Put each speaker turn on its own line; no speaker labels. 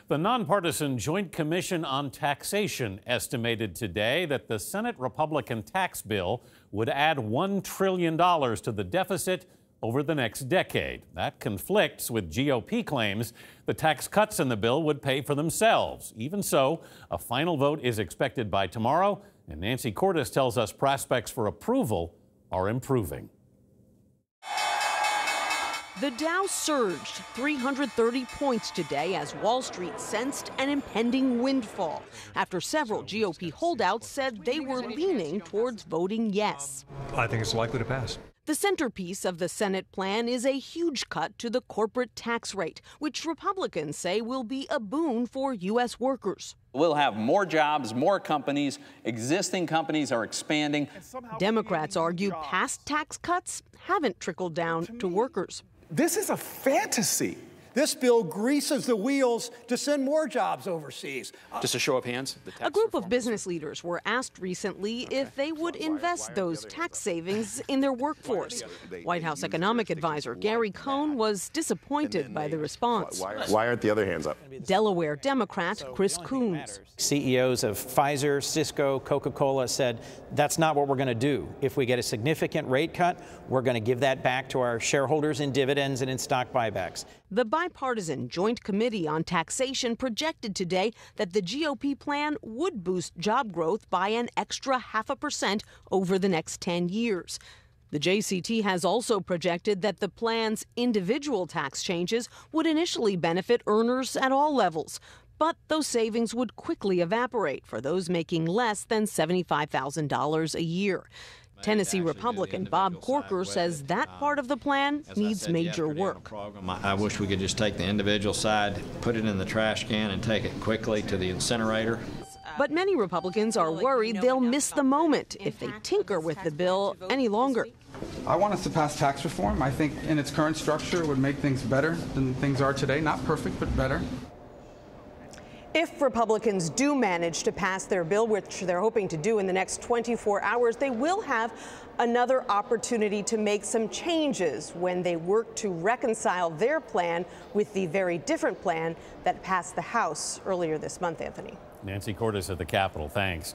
The nonpartisan Joint Commission on Taxation estimated today that the Senate Republican tax bill would add $1 trillion to the deficit over the next decade. That conflicts with GOP claims the tax cuts in the bill would pay for themselves. Even so, a final vote is expected by tomorrow, and Nancy Cordes tells us prospects for approval are improving.
The Dow surged 330 points today as Wall Street sensed an impending windfall after several GOP holdouts said they were leaning towards voting yes.
I think it's likely to pass.
The centerpiece of the Senate plan is a huge cut to the corporate tax rate, which Republicans say will be a boon for U.S. workers.
We'll have more jobs, more companies. Existing companies are expanding.
Democrats argue past tax cuts haven't trickled down to workers.
This is a fantasy.
This bill greases the wheels to send more jobs overseas.
Just a show of hands.
A group of business leaders were asked recently if they would invest those tax savings in their workforce. White House economic advisor Gary Cohn was disappointed by the response.
Why aren't the other hands up?
Delaware Democrat Chris Coons.
CEOs of Pfizer, Cisco, Coca-Cola said that's not what we're going to do. If we get a significant rate cut, we're going to give that back to our shareholders in dividends and in stock buybacks.
The bipartisan Joint Committee on Taxation projected today that the GOP plan would boost job growth by an extra 0.5% over the next 10 years. The JCT has also projected that the plan's individual tax changes would initially benefit earners at all levels, but those savings would quickly evaporate for those making less than $75,000 a year. Tennessee Republican Bob Corker says that part of the plan needs major work.
I wish we could just take the individual side, put it in the trash can, and take it quickly to the incinerator.
But many Republicans are worried they'll miss the moment if they tinker with the bill any longer.
I want us to pass tax reform. I think in its current structure it would make things better than things are today. Not perfect, but better.
If Republicans do manage to pass their bill, which they're hoping to do in the next 24 hours, they will have another opportunity to make some changes when they work to reconcile their plan with the very different plan that passed the House earlier this month, Anthony.
Nancy Cordes at the Capitol, thanks.